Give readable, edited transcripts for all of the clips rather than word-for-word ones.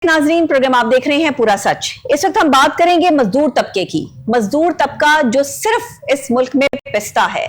नाजरीन, प्रोग्राम आप देख रहे हैं पूरा सच। इस वक्त हम बात करेंगे मजदूर तबके की। मजदूर तबका जो सिर्फ इस मुल्क में पिसता है,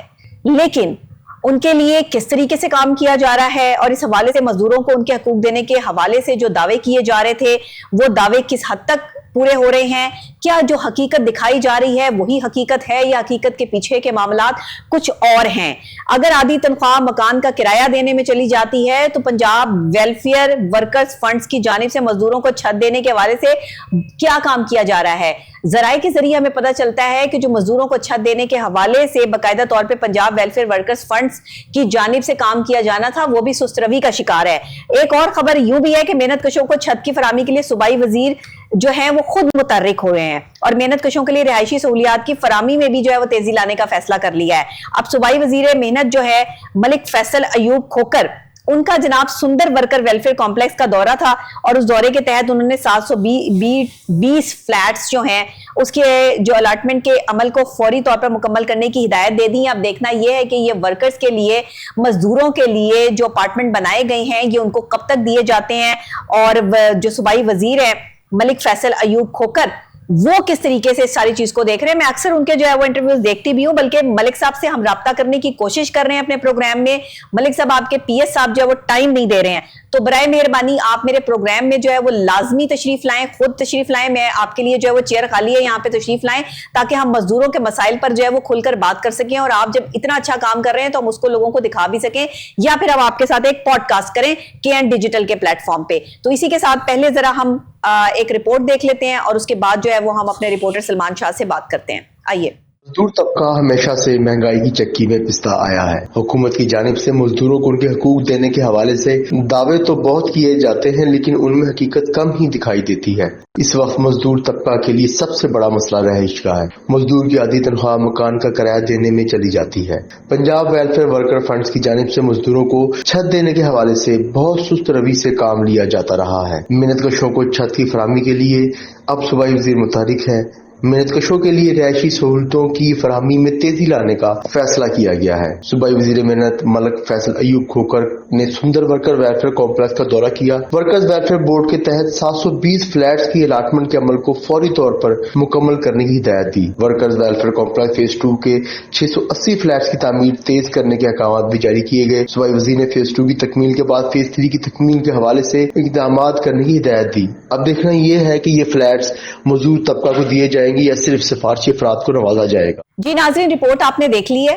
लेकिन उनके लिए किस तरीके से काम किया जा रहा है और इस हवाले से मजदूरों को उनके हकूक देने के हवाले से जो दावे किए जा रहे थे वो दावे किस हद तक पूरे हो रहे हैं। क्या जो हकीकत दिखाई जा रही है वही हकीकत है या हकीकत के पीछे के मामलात कुछ और हैं। अगर आधी तनख्वाह मकान का किराया देने में चली जाती है तो पंजाब वेलफेयर वर्कर्स फंड्स की जानिब से मजदूरों को छत देने के हवाले से क्या काम किया जा रहा है। जराए के जरिए हमें पता चलता है कि जो मजदूरों को छत देने के हवाले से बाकायदा तौर पर पंजाब वेलफेयर वर्कर्स फंड्स की जानिब से काम किया जाना था वो भी सुस्तरवी का शिकार है। एक और खबर यूं भी है कि मेहनत कशों को छत की फराहमी के लिए सूबाई वजीर जो है वो खुद मुतर्रिक हो रहे हैं और मेहनत कशों के लिए रिहायशी सहूलियात की फराहमी में भी जो है वो तेजी लाने का फैसला कर लिया है। अब सूबाई वजीर मेहनत जो है मलिक फैसल अयूब खोकर, उनका जनाब सुंदर वर्कर वेलफेयर कॉम्प्लेक्स का दौरा था और उस दौरे के तहत उन्होंने 720 फ्लैट्स जो हैं उसके जो अलॉटमेंट के अमल को फौरी तौर पर मुकम्मल करने की हिदायत दे दी। अब देखना यह है कि ये वर्कर्स के लिए, मजदूरों के लिए जो अपार्टमेंट बनाए गए हैं ये उनको कब तक दिए जाते हैं और जो सूबाई वजीर है मलिक फैसल अयूब खोकर वो किस तरीके से इस सारी चीज को देख रहे हैं। मैं अक्सर उनके जो है वो इंटरव्यूज देखती भी हूं, बल्कि मलिक साहब से हम राब्ता करने की कोशिश कर रहे हैं अपने प्रोग्राम में। मलिक साहब आपके पीएस साहब जो है वो टाइम नहीं दे रहे हैं, तो बराए मेहरबानी आप मेरे प्रोग्राम में जो है वो लाजमी तशरीफ लाएं, खुद तशरीफ लाएं। मैं आपके लिए जो है वो चेयर खाली है यहाँ पे तशरीफ लाएं ताकि हम मजदूरों के मसाइल पर जो है वो खुलकर बात कर सकें और आप जब इतना अच्छा काम कर रहे हैं तो हम उसको लोगों को दिखा भी सकें, या फिर हम आपके साथ एक पॉडकास्ट करें KN डिजिटल के प्लेटफॉर्म पे। तो इसी के साथ पहले जरा हम एक रिपोर्ट देख लेते हैं और उसके बाद जो है वो हम अपने रिपोर्टर सलमान शाह से बात करते हैं। आइए। मजदूर तबका हमेशा से महंगाई की चक्की में पिसता आया है। हुकूमत की जानिब से मजदूरों को उनके हकूक देने के हवाले से दावे तो बहुत किए जाते हैं, लेकिन उनमें हकीकत कम ही दिखाई देती है। इस वक्त मजदूर तबका के लिए सबसे बड़ा मसला रहाइश का है। मजदूर की आधी तनख्वाह मकान का किराया देने में चली जाती है। पंजाब वेलफेयर वर्कर फंड्स की जानिब से मजदूरों को छत देने के हवाले से बहुत सुस्त रवि से काम लिया जाता रहा है। मेहनत कशों को छत की फराहमी के लिए अब सूबाई वजीर मुतहरिक है। मेहनत कशों के लिए रिहायशी सहूलतों की फराहमी में तेजी लाने का फैसला किया गया है। सूबाई वजीर मेहनत मलिक फैसल अयूब खोकर ने सुंदर वर्कर वेलफेयर कॉम्प्लेक्स का दौरा किया। वर्कर्स वेलफेयर बोर्ड के तहत 720 फ्लैट्स की अलॉटमेंट के अमल को फौरी तौर पर मुकम्मल करने की हिदायत दी। वर्कर्स वेलफेयर कॉम्प्लेक्स फेज 2 के 680 फ्लैट्स की तामीर तेज करने के अहकाम भी जारी किए गए। सूबाई वजीर ने फेज 2 की तकमील के बाद फेज 3 की तकमील के हवाले से इक़दाम करने की हिदायत दी। अब देखना यह है कि ये फ्लैट्स मजदूर तबका को दिए जाएंगे या सिर्फ सिफारशी अफराद को नवाजा जाएगा। जी नाज़रीन, रिपोर्ट आपने देख ली है।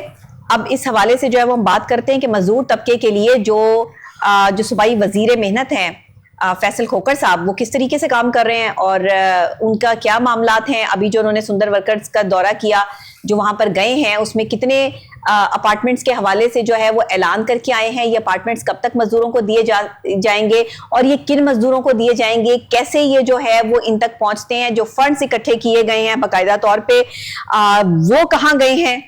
अब इस हवाले से जो है वो हम बात करते हैं कि मजदूर तबके के लिए जो सूबाई वजीर मेहनत हैं फैसल खोकर साहब वो किस तरीके से काम कर रहे हैं और उनका क्या मामलात हैं। अभी जो उन्होंने सुंदर वर्कर्स का दौरा किया, जो वहां पर गए हैं, उसमें कितने अपार्टमेंट्स के हवाले से जो है वो ऐलान करके आए हैं। ये अपार्टमेंट्स कब तक मजदूरों को दिए जाएंगे और ये किन मजदूरों को दिए जाएंगे, कैसे ये जो है वो इन तक पहुंचते हैं। जो फंड्स इकट्ठे किए गए हैं बाकायदा तौर पे वो कहाँ गए हैं।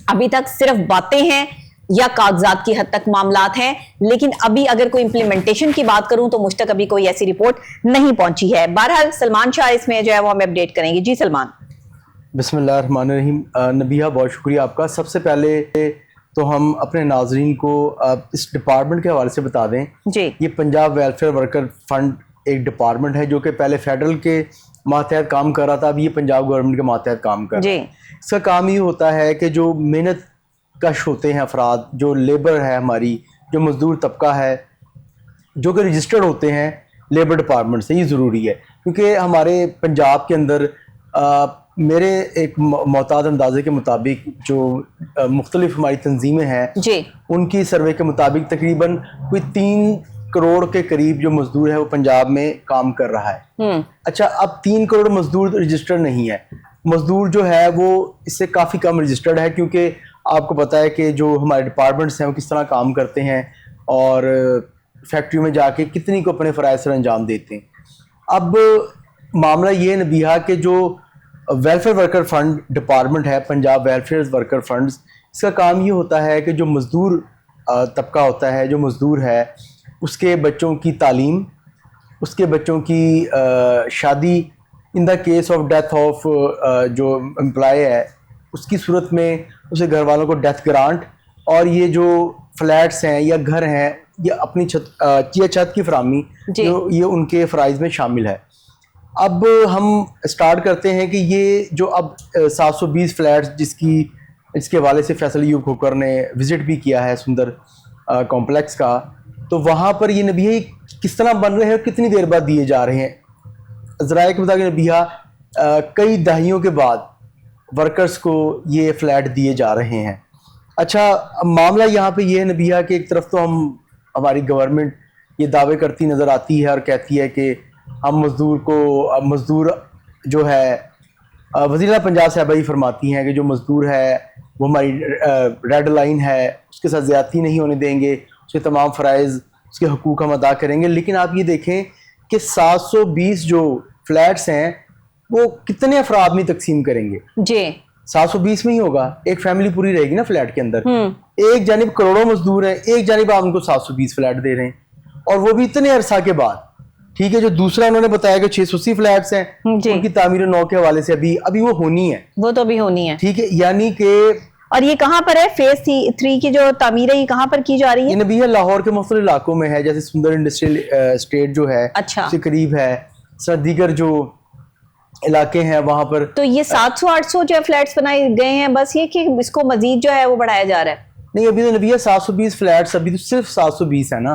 अभी तक सिर्फ बातें हैं या कागजात की हद तक मामलात हैं, लेकिन अभी अगर कोई इंप्लीमेंटेशन की बात करूं तो मुझ तक अभी कोई ऐसी रिपोर्ट नहीं पहुंची है। बहरहाल सलमान शाह इसमें जो है वो हमें अपडेट करेंगे। जी सलमान। बिस्मिल्लाहिर्रहमानिर्रहीम। नबिया, बहुत शुक्रिया आपका। सबसे पहले तो हम अपने नाजरीन को इस डिपार्टमेंट के हवाले से बता दें जी। ये पंजाब वेलफेयर वर्कर फंड एक डिपार्टमेंट है जो कि पहले फेडरल के मातहत काम कर रहा था, अब ये पंजाब गवर्नमेंट के मातहत काम कर रहा है। इसका काम ये होता है कि जो मेहनत कश होते हैं अफराद, जो लेबर है हमारी, जो मजदूर तबका है, जो कि रजिस्टर्ड होते हैं लेबर डिपार्टमेंट से, ये ज़रूरी है क्योंकि हमारे पंजाब के अंदर मेरे एक मोहताद अंदाजे के मुताबिक जो मुख्तलिफ हमारी तंजीमें हैं उनकी सर्वे के मुताबिक तकरीबन कोई 3 करोड़ के करीब जो मजदूर है वो पंजाब में काम कर रहा है। अच्छा, अब 3 करोड़ मजदूर रजिस्टर्ड नहीं है। मजदूर जो है वो इससे काफ़ी कम रजिस्टर्ड है क्योंकि आपको पता है कि जो हमारे डिपार्टमेंट्स हैं वो किस तरह काम करते हैं और फैक्ट्री में जाके कितनी को अपने फ़राइज़ सर अंजाम देते हैं। अब मामला ये नबिहा कि जो वेलफेयर वर्कर फंड डिपार्टमेंट है पंजाब वेलफेयर वर्कर फंड्स, इसका काम ये होता है कि जो मजदूर तबका होता है, जो मजदूर है, उसके बच्चों की तालीम, उसके बच्चों की शादी, in the case of death of जो एम्प्लॉय है उसकी सूरत में उसे घर वालों को डेथ ग्रांट, और ये जो फ्लैट्स हैं या घर हैं ये अपनी छत की फराहमी जो ये उनके फ़राइज़ में शामिल है। अब हम स्टार्ट करते हैं कि ये जो अब 720 फ्लैट्स इसके हवाले से फैसल अय्यूब खोखर ने विज़िट भी किया है सुंदर कॉम्प्लेक्स का, तो वहाँ पर ये नबिया किस तरह बन रहे हैं और कितनी देर बाद दिए जा रहे हैं। ज़राए के मुताबिक नबिया कई दहाइयों के बाद वर्कर्स को ये फ्लैट दिए जा रहे हैं। अच्छा, मामला यहाँ पे ये है नबिया कि एक तरफ तो हमारी गवर्नमेंट ये दावे करती नज़र आती है और कहती है कि हम मज़दूर जो है वज़ीर पंजाब साहबा ही फरमाती हैं कि जो मज़दूर है वो हमारी रेड लाइन है, उसके साथ ज़्यादती नहीं होने देंगे, उसके तमाम फ़राइज़ उसके हकूक़ हम अदा करेंगे। लेकिन आप ये देखें कि 720 जो फ्लैट्स हैं वो कितने अफराद में तकसीम करेंगे जी। 720 में ही होगा, एक फैमिली पूरी रहेगी ना फ्लैट के अंदर। एक जानिब करोड़ों मजदूर हैं, एक जानिब आप उनको 720 फ्लैट दे रहे हैं, और वो भी इतने अरसा के बाद। ठीक है, जो दूसरा उन्होंने बताया कि 680 फ्लैट्स हैं, उनकी तामीर 9 के हवाले से अभी वो होनी है, वो तो अभी होनी है। ठीक है, यानी कि और ये कहाँ पर है? फेज 3 की जो तामीर है ये कहाँ पर की जा रही है? ये नबी है लाहौर के मुख्तलिफ इलाकों में है, जैसे सुंदर इंडस्ट्रियल स्टेट जो है अच्छा उसके करीब है, सर दीगर जो इलाके हैं वहां पर। तो ये 700-800 जो फ्लैट्स बनाए गए हैं, बस ये कि इसको मजीद जो है वो बढ़ाया जा रहा है? नहीं, अभी तो नबी है 720 फ्लैट्स, अभी तो सिर्फ 720 है ना,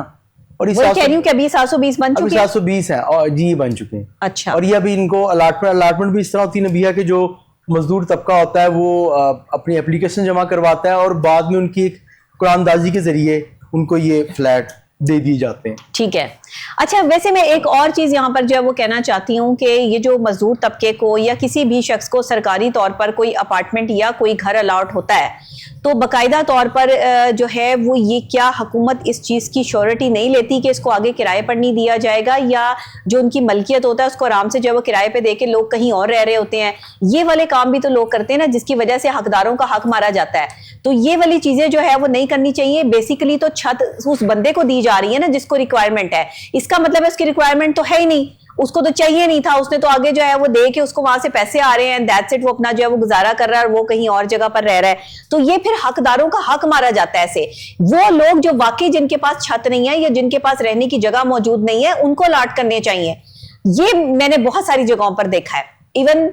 और ये कह रही हूँ कि अभी 720 बन चुके हैं। 720 है और जी बन चुके हैं। अच्छा, और ये अभी इनको अलॉटमेंट भी इस तरह होती है नबी है कि जो मजदूर तबका होता है वो अपनी एप्लीकेशन जमा करवाता है और बाद में उनकी एक कुरानदाजी के जरिए उनको ये फ्लैट दे दिए जाते हैं। ठीक है। अच्छा, वैसे मैं एक और चीज़ यहाँ पर जो है वो कहना चाहती हूँ कि ये जो मजदूर तबके को या किसी भी शख्स को सरकारी तौर पर कोई अपार्टमेंट या कोई घर अलाट होता है, तो बाकायदा तौर पर जो है वो ये क्या हुकूमत इस चीज़ की श्योरिटी नहीं लेती कि इसको आगे किराए पर नहीं दिया जाएगा, या जो उनकी मलकियत होता है उसको आराम से जो है वो किराए पे दे के लोग कहीं और रह रहे होते हैं। ये वाले काम भी तो लोग करते हैं ना, जिसकी वजह से हकदारों का हक मारा जाता है। तो ये वाली चीज़ें जो है वो नहीं करनी चाहिए। बेसिकली तो छत उस बंदे को दी जा रही है ना जिसको रिक्वायरमेंट है, इसका मतलब है उसकी रिक्वायरमेंट तो है ही नहीं, उसको तो चाहिए नहीं था, उसने तो आगे जो है वो दे के उसको वहां से पैसे आ रहे हैं, दैट्स इट, वो अपना जो है वो गुजारा कर रहा है और वो कहीं और जगह पर रह रहा है। तो ये फिर हकदारों का हक मारा जाता है। ऐसे वो लोग जो वाकई जिनके पास छत नहीं है या जिनके पास रहने की जगह मौजूद नहीं है, उनको अलाट करने चाहिए। ये मैंने बहुत सारी जगहों पर देखा है। इवन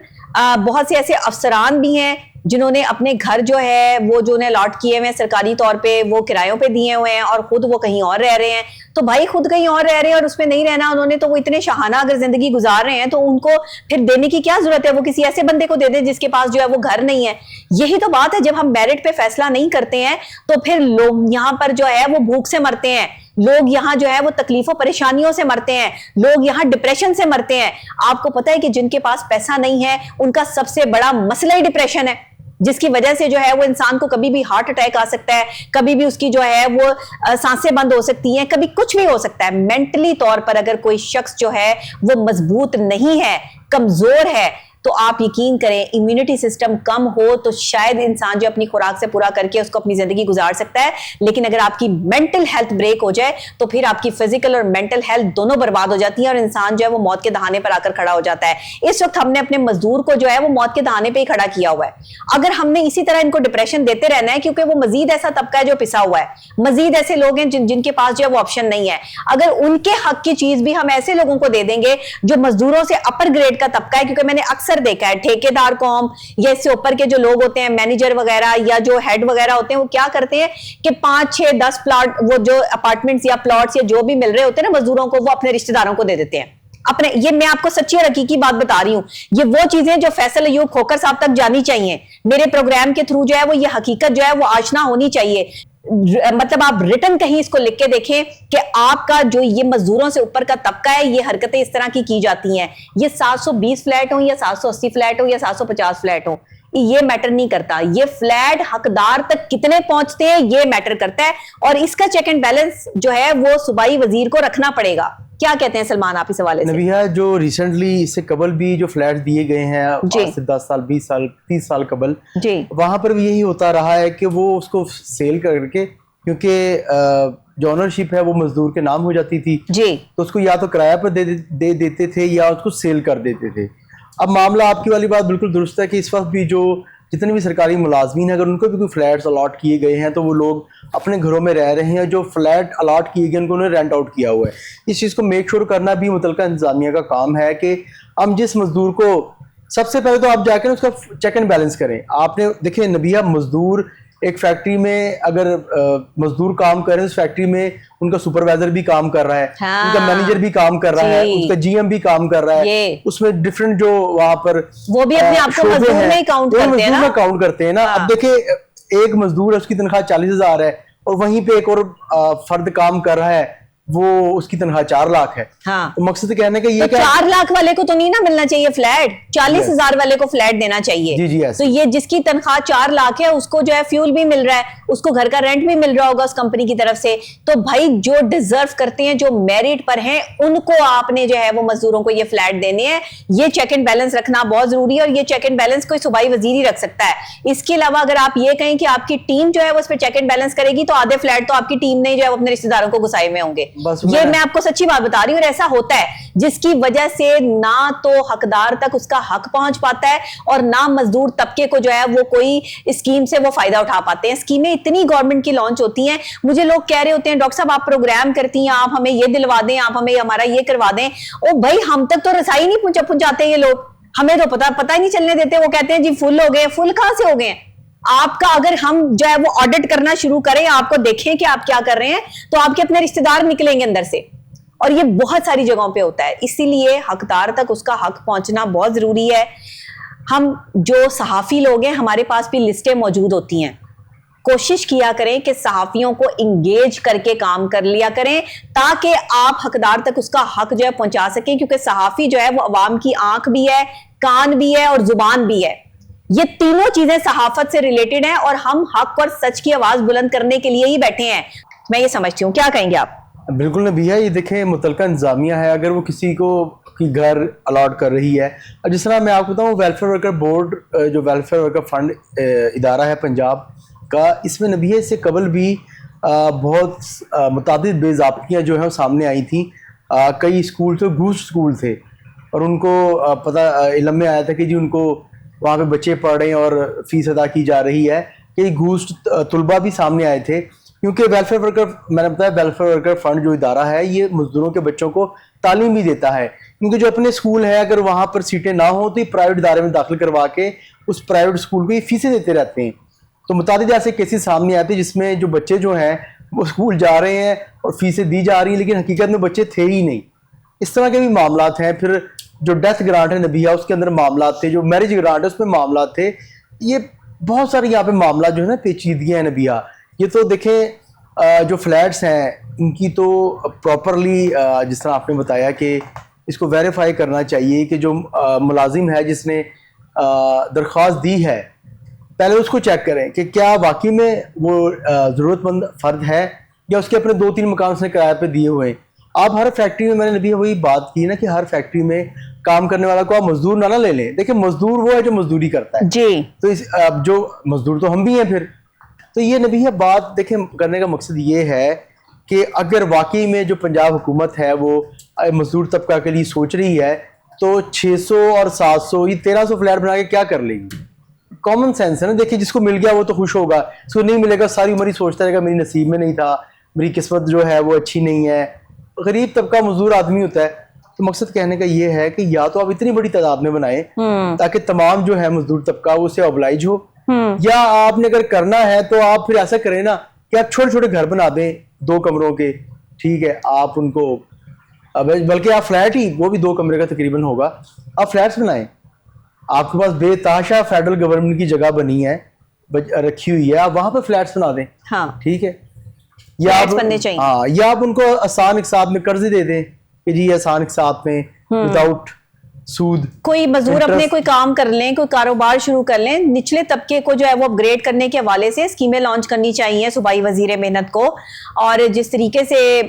बहुत से ऐसे अफसरान भी हैं जिन्होंने अपने घर जो है वो जो उन्हें अलॉट किए हुए हैं सरकारी तौर पे, वो किरायों पे दिए हुए हैं और खुद वो कहीं और रह रहे हैं। तो भाई खुद कहीं और रह रहे हैं और उसमें नहीं रहना उन्होंने, तो वो इतने शाहाना अगर जिंदगी गुजार रहे हैं तो उनको फिर देने की क्या जरूरत है? वो किसी ऐसे बंदे को दे दे जिसके पास जो है वो घर नहीं है। यही तो बात है, जब हम मेरिट पे फैसला नहीं करते हैं तो फिर लोग यहाँ पर जो है वो भूख से मरते हैं, लोग यहाँ जो है वो तकलीफों परेशानियों से मरते हैं, लोग यहाँ डिप्रेशन से मरते हैं। आपको पता है कि जिनके पास पैसा नहीं है उनका सबसे बड़ा मसला ही डिप्रेशन है, जिसकी वजह से जो है वो इंसान को कभी भी हार्ट अटैक आ सकता है, कभी भी उसकी जो है वो सांसें बंद हो सकती हैं, कभी कुछ भी हो सकता है। मेंटली तौर पर अगर कोई शख्स जो है वो मजबूत नहीं है, कमजोर है, तो आप यकीन करें इम्यूनिटी सिस्टम कम हो तो शायद इंसान जो अपनी खुराक से पूरा करके उसको अपनी जिंदगी गुजार सकता है, लेकिन अगर आपकी मेंटल हेल्थ ब्रेक हो जाए तो फिर आपकी फिजिकल और मेंटल हेल्थ दोनों बर्बाद हो जाती है और इंसान जो है वो मौत के दहाने पर आकर खड़ा हो जाता है। इस वक्त हमने अपने मजदूर को जो है वो मौत के दहाने पर ही खड़ा किया हुआ है। अगर हमने इसी तरह इनको डिप्रेशन देते रहना है, क्योंकि वो मजीद ऐसा तबका है जो पिसा हुआ है, मजीद ऐसे लोग हैं जिनके पास जो है वो ऑप्शन नहीं है। अगर उनके हक की चीज भी हम ऐसे लोगों को दे देंगे जो मजदूरों से अपर ग्रेड का तबका है, क्योंकि मैंने अक्सर देखा है ठेकेदार कौम या इससे ऊपर के जो लोग होते हैं, मैनेजर वगैरह या जो हेड वगैरह होते हैं, वो क्या करते हैं कि 5, 6, 10 प्लॉट, वो जो अपार्टमेंट्स या प्लॉट्स या जो भी मिल रहे होते हैं ना मजदूरों को, वो अपने रिश्तेदारों को दे देते हैं अपने। ये मैं आपको सच्ची और हकीकी बात बता रही हूं। ये वो चीजें जो फैसल अय्यूब खोखर साहब तक जानी चाहिए, मेरे प्रोग्राम के थ्रू जो है वो ये हकीकत जो है वो आशना होनी चाहिए। मतलब आप रिटर्न कहीं इसको लिख के देखें कि आपका जो ये मजदूरों से ऊपर का तबका है, ये हरकतें इस तरह की जाती हैं। ये 720 फ्लैट हो या 780 फ्लैट हो या 750 फ्लैट हो, ये मैटर नहीं करता। ये फ्लैट हकदार तक कितने पहुंचते हैं ये मैटर करता है, और इसका चेक एंड बैलेंस जो है वो सूबाई वजीर को रखना पड़ेगा। क्या कहते हैं सलमान आप इस हवाले से? नबिया, जो रिसेंटली इससे कबल भी जो फ्लैट दिए गए हैं आज से 10 साल 20 साल 30 साल कबल, वहां पर भी यही होता रहा है कि वो उसको सेल करके, क्योंकि जो ओनरशिप है वो मजदूर के नाम हो जाती थी जी, तो उसको या तो किराया पर दे देते थे या उसको सेल कर देते थे। अब मामला आपकी वाली बात बिल्कुल दुरुस्त है कि इस वक्त भी जो जितने भी सरकारी मुलाजमीन हैं अगर उनको भी कोई फ्लैट्स अलॉट किए गए हैं तो वो लोग अपने घरों में रह रहे हैं, जो फ्लैट अलॉट किए गए उनको उन्होंने रेंट आउट किया हुआ है। इस चीज़ को मेक श्योर करना भी मुतलका इंतजामिया का काम है कि हम जिस मजदूर को, सबसे पहले तो आप जाकर उसका चेक एंड बैलेंस करें। आपने देखिए नबिया, मजदूर एक फैक्ट्री में अगर मजदूर काम कर रहे हैं, उस फैक्ट्री में उनका सुपरवाइजर भी काम कर रहा है, उनका मैनेजर भी काम कर रहा है, उसका जीएम भी काम कर रहा है, उसमें डिफरेंट जो वहां पर वो भी अपने आप को मजदूर में काउंट करते हैं ना। अब देखिए एक मजदूर है, उसकी तनख्वाह 40,000 है और वहीं पे एक और फर्द काम कर रहा है, वो उसकी तनख्वाह 4 लाख है। हाँ। तो मकसद कहने का ये तो 4 लाख वाले को तो नहीं ना मिलना चाहिए फ्लैट, 40,000 वाले को फ्लैट देना चाहिए। जी जी, तो ये जिसकी तनख्वाह 4 लाख है उसको जो है फ्यूल भी मिल रहा है, उसको घर का रेंट भी मिल रहा होगा उस कंपनी की तरफ से। तो भाई जो डिजर्व करते हैं, जो मेरिट पर हैं, उनको आपने जो है वो मजदूरों को ये फ्लैट देने हैं। ये चेक एंड बैलेंस रखना बहुत जरूरी है और ये चेक एंड बैलेंस कोई सूबाई वजीर ही रख सकता है। इसके अलावा अगर आप ये कहें कि आपकी टीम जो है वो उस पर चेक एंड बैलेंस करेगी तो आधे फ्लैट तो आपकी टीम ने जो है अपने रिश्तेदारों को घुसाए में होंगे। ये मैं आपको सच्ची बात बता रही हूँ, और ऐसा होता है जिसकी वजह से ना तो हकदार तक उसका हक पहुंच पाता है और ना मजदूर तबके को जो है वो कोई स्कीम से वो फायदा उठा पाते हैं। स्कीमें इतनी गवर्नमेंट की लॉन्च होती हैं, मुझे लोग कह रहे होते हैं डॉक्टर साहब आप प्रोग्राम करती हैं, आप हमें ये दिलवा दें, आप हमें हमारा ये करवा दें। ओ भाई हम तक तो रसाई नहीं पहुंचाते ये लोग, हमें तो पता ही नहीं चलने देते। वो कहते हैं जी फुल हो गए, फुल कहां से हो गए? आपका अगर हम जो है वो ऑडिट करना शुरू करें, आपको देखें कि आप क्या कर रहे हैं, तो आपके अपने रिश्तेदार निकलेंगे अंदर से। और ये बहुत सारी जगहों पे होता है, इसीलिए हकदार तक उसका हक पहुंचना बहुत जरूरी है। हम जो सहाफी लोग हैं, हमारे पास भी लिस्टें मौजूद होती हैं, कोशिश किया करें कि सहाफियों को इंगेज करके काम कर लिया करें ताकि आप हकदार तक उसका हक जो है पहुंचा सकें, क्योंकि सहाफी जो है वो अवाम की आंख भी है, कान भी है और जुबान भी है। ये तीनों चीजें सहाफत से रिलेटेड हैं और हम हक और सच की आवाज बुलंद करने के लिए ही बैठे हैं, मैं ये समझती हूँ। क्या कहेंगे आप? बिल्कुल ना भैया, ये देखें मुतलका इंतजामिया है, अगर वो किसी को की घर अलॉट कर रही है, और जिस तरह मैं आपको बताऊँ वेलफेयर वर्कर बोर्ड, जो वेलफेयर वर्कर फंड इदारा है पंजाब का, इसमें नबिया से कबल भी बहुत मुतादिद बेज़ाब्तियाँ जो है सामने आई थी। कई स्कूल थे, घूस स्कूल थे, और उनको पता इल्म में आया था कि जी उनको वहाँ पे बच्चे पढ़ रहे हैं और फीस अदा की जा रही है, कि घूस तलबा भी सामने आए थे। क्योंकि वेलफेयर वर्कर, मैंने बताया वेलफेयर वर्कर फंड जो इदारा है ये मजदूरों के बच्चों को तालीम भी देता है, क्योंकि जो अपने स्कूल है अगर वहाँ पर सीटें ना हो तो ये प्राइवेट इदारे में दाखिल करवा के उस प्राइवेट स्कूल को ये फीसें देते रहते हैं। तो मुतादिद ऐसे केसेस सामने आते हैं जिसमें जो बच्चे जो हैं वो स्कूल जा रहे हैं और फीसें दी जा रही हैं, लेकिन हकीकत में बच्चे थे ही नहीं। इस तरह के भी मामला हैं। फिर जो डेथ ग्रांट है नबिया, उसके अंदर मामला थे, जो मैरिज ग्रांट है उसमें मामला थे। ये बहुत सारे यहाँ पे मामला जो है ना पेचीदगियाँ हैं नबिया। ये तो देखें जो फ्लैट्स हैं इनकी तो प्रॉपरली जिस तरह आपने बताया कि इसको वेरीफाई करना चाहिए कि जो मुलाजिम है जिसने दरख्वास्त दी है पहले उसको चेक करें कि क्या वाकई में वो ज़रूरतमंद फ़र्द है या उसके अपने 2-3 मकान उसने किराए पे दिए हुए हैं। आप हर फैक्ट्री में, मैंने अभी वही बात की ना कि हर फैक्ट्री में काम करने वाला को आप मजदूर ना ले लें। देखिए मजदूर वो है जो मजदूरी करता है जी, तो इस जो मजदूर तो हम भी हैं फिर। तो ये नबी है बात देखें करने का मकसद ये है कि अगर वाकई में जो पंजाब हुकूमत है वो मजदूर तबका के लिए सोच रही है तो 600 और 700 ये 1300 फ्लैट बना के क्या कर लेगी। कॉमन सेंस है ना। देखिए जिसको मिल गया वो तो खुश होगा, जिसको नहीं मिलेगा सारी उम्र ही सोचता रहेगा मेरी नसीब में नहीं था, मेरी किस्मत जो है वो अच्छी नहीं है। गरीब तबका मजदूर आदमी होता है। तो मकसद कहने का ये है कि या तो आप इतनी बड़ी तादाद में बनाएं ताकि तमाम जो है मजदूर तबका उससे ऑब्लाइज हो, या आपने अगर करना है तो आप फिर ऐसा करें ना कि आप छोटे छोटे घर बना दें 2 कमरों के, ठीक है, आप उनको बल्कि आप फ्लैट ही, वो भी 2 कमरे का तकरीबन होगा, आप फ्लैट्स बनाएं। आपके पास बेताशा फेडरल गवर्नमेंट की जगह बनी है, रखी हुई है, आप वहां पे फ्लैट्स बना दें। हाँ, ठीक है, या आप बनने चाहिए। हाँ, या आप उनको आसान हिसाब में कर्ज दे दें कि जी आसान हिसाब में विदाउट सूद। कोई मजदूर अपने कोई काम कर लें, कोई कारोबार शुरू कर लें। निचले तबके को जो है वो अपग्रेड करने के हवाले से स्कीमें लॉन्च करनी चाहिए सूबाई वजीर मेहनत को। और जिस तरीके से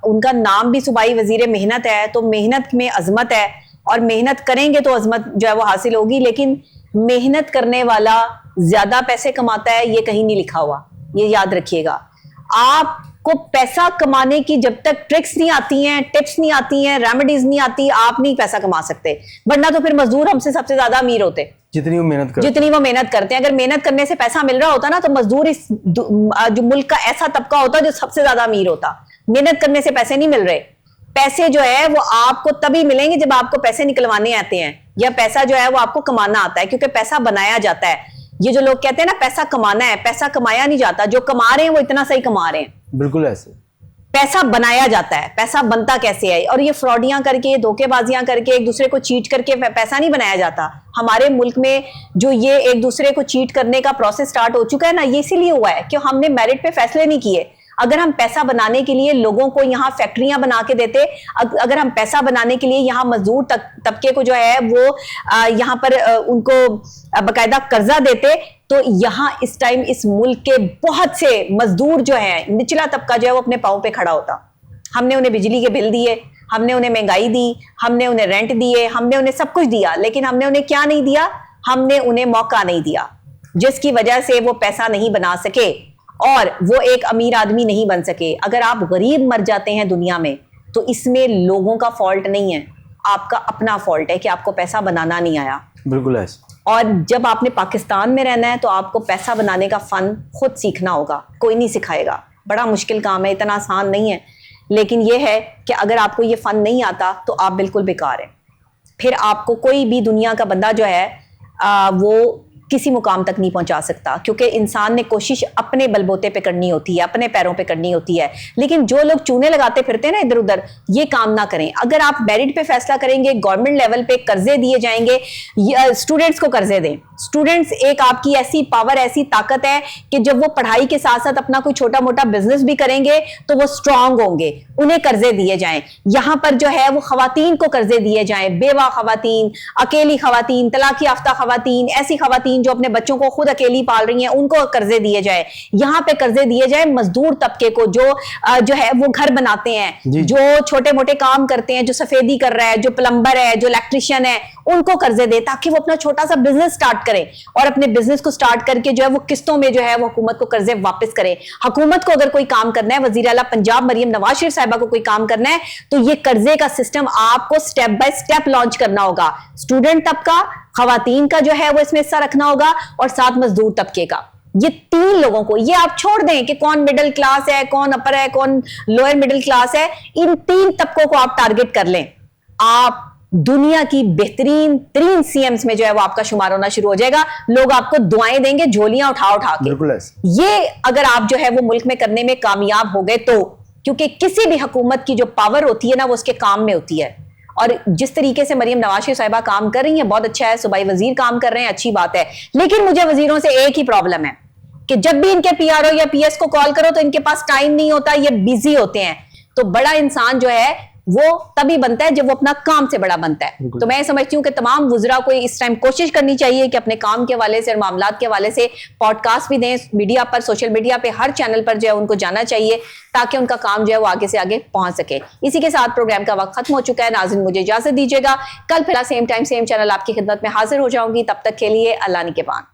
उनका नाम भी सूबाई वजीर मेहनत है, तो मेहनत में अजमत है और मेहनत करेंगे तो अजमत जो है वो हासिल होगी। लेकिन मेहनत करने वाला ज्यादा पैसे कमाता है ये कहीं नहीं लिखा हुआ, ये याद रखिएगा। आप आपको पैसा कमाने की जब तक ट्रिक्स नहीं आती हैं, टिप्स नहीं आती हैं, रेमेडीज नहीं आती, आप नहीं पैसा कमा सकते। वरना तो फिर मजदूर हमसे सबसे ज्यादा अमीर होते, जितनी वो मेहनत करते हैं। अगर मेहनत करने से पैसा मिल रहा होता ना, तो मजदूर इस जो मुल्क का ऐसा तबका होता जो सबसे ज्यादा अमीर होता। मेहनत करने से पैसे नहीं मिल रहे। पैसे जो है वो आपको तभी मिलेंगे जब आपको पैसे निकलवाने आते हैं, या पैसा जो है वो आपको कमाना आता है, क्योंकि पैसा बनाया जाता है। ये जो लोग कहते हैं ना पैसा कमाना है, पैसा कमाया नहीं जाता। जो कमा रहे हैं वो इतना सही कमा रहे हैं, बिल्कुल ऐसे। पैसा बनाया जाता है। पैसा बनता कैसे है? और ये फ्रॉडियां करके, धोखेबाजियां करके, एक दूसरे को चीट करके पैसा नहीं बनाया जाता। हमारे मुल्क में जो ये एक दूसरे को चीट करने का प्रोसेस स्टार्ट हो चुका है ना, ये इसीलिए हुआ है कि हमने मेरिट पे फैसले नहीं किए। अगर हम पैसा बनाने के लिए लोगों को यहाँ फैक्ट्रियां बना के देते, अगर हम पैसा बनाने के लिए यहाँ मजदूर तबके को जो है वो यहाँ पर उनको बकायदा कर्जा देते, तो यहाँ इस टाइम इस मुल्क के बहुत से मजदूर जो है, निचला तबका जो है वो अपने पांव पे खड़ा होता। हमने उन्हें बिजली के बिल दिए, हमने उन्हें महंगाई दी, हमने उन्हें रेंट दिए, हमने उन्हें सब कुछ दिया, लेकिन हमने उन्हें क्या नहीं दिया? हमने उन्हें मौका नहीं दिया, जिसकी वजह से वो पैसा नहीं बना सके और वो एक अमीर आदमी नहीं बन सके। अगर आप गरीब मर जाते हैं दुनिया में, तो इसमें लोगों का फॉल्ट नहीं है, आपका अपना फॉल्ट है कि आपको पैसा बनाना नहीं आया। बिल्कुल ऐसे। और जब आपने पाकिस्तान में रहना है तो आपको पैसा बनाने का फन खुद सीखना होगा, कोई नहीं सिखाएगा। बड़ा मुश्किल काम है, इतना आसान नहीं है, लेकिन यह है कि अगर आपको ये फन नहीं आता तो आप बिल्कुल बेकार हैं। फिर आपको कोई भी दुनिया का बंदा जो है वो किसी मुकाम तक नहीं पहुंचा सकता, क्योंकि इंसान ने कोशिश अपने बलबोते पे करनी होती है, अपने पैरों पे करनी होती है। लेकिन जो लोग चूने लगाते फिरते हैं ना इधर उधर, ये काम ना करें। अगर आप मेरिट पे फैसला करेंगे, गवर्नमेंट लेवल पे कर्जे दिए जाएंगे, स्टूडेंट्स को कर्जे दें। स्टूडेंट्स एक आपकी ऐसी पावर, ऐसी ताकत है कि जब वो पढ़ाई के साथ साथ अपना कोई छोटा मोटा बिजनेस भी करेंगे तो वो स्ट्रांग होंगे। उन्हें कर्जे दिए जाएं। यहाँ पर जो है वो खवातीन को कर्जे दिए जाएं, बेवा खवातीन, अकेली खवातीन, तलाक याफ्ता खवातीन, ऐसी खवातीन जो अपने बच्चों को खुद अकेली पाल रही हैं, उनको कर्जे दिए जाए। यहाँ पे कर्जे दिए जाए मजदूर तबके को, जो है वो घर बनाते हैं, जो छोटे मोटे काम करते हैं, जो सफेदी कर रहा है, जो प्लम्बर है, जो इलेक्ट्रिशियन है, उनको कर्जे दे, ताकि वो अपना छोटा सा बिजनेस स्टार्ट करें और अपने बिजनेस को स्टार्ट करके जो है वो किस्तों में जो है वो हुकूमत को कर्जे वापस करे। हुकूमत को अगर कोई काम करना है, वजीर आला पंजाब मरियम नवाज शरीफ साहिबा को कोई काम करना है, तो ये कर्जे का सिस्टम आपको स्टेप बाय स्टेप लॉन्च करना होगा। स्टूडेंट तबका, खवातीन का जो है वो इसमें हिस्सा रखना होगा, और साथ मजदूर तबके का। ये तीन लोगों को, ये आप छोड़ दें कि कौन मिडिल क्लास है, कौन अपर है, कौन लोअर मिडिल क्लास है, इन तीन तबकों को आप टारगेट कर लें, आप दुनिया की बेहतरीन 3 CMs में जो है वो आपका शुमार होना शुरू हो जाएगा। लोग आपको दुआएं देंगे, झोलियां उठा उठा के। ये अगर आप जो है वो मुल्क में करने में कामयाब हो गए तो, क्योंकि किसी भी हुकूमत की जो पावर होती है ना, वो उसके काम में होती है। और जिस तरीके से मरियम नवाज शरीफ साहिबा काम कर रही हैं, बहुत अच्छा है। सूबाई वजीर काम कर रहे हैं, अच्छी बात है। लेकिन मुझे वजीरों से एक ही प्रॉब्लम है कि जब भी इनके PRO या PS को कॉल करो तो इनके पास टाइम नहीं होता, ये बिजी होते हैं। तो बड़ा इंसान जो है वो तभी बनता है जब वो अपना काम से बड़ा बनता है। तो मैं समझती हूँ कि तमाम वुज़रा को इस टाइम कोशिश करनी चाहिए कि अपने काम के हवाले से और मामलात के हवाले से पॉडकास्ट भी दें, मीडिया पर, सोशल मीडिया पे, हर चैनल पर जो है उनको जाना चाहिए, ताकि उनका काम जो है वो आगे से आगे पहुंच सके। इसी के साथ प्रोग्राम का वक्त खत्म हो चुका है। नाज़रीन, मुझे इजाजत दीजिएगा। कल फिर सेम टाइम सेम चैनल आपकी खिदमत में हाजिर हो जाऊंगी। तब तक के लिए अल्लाह निगहबान।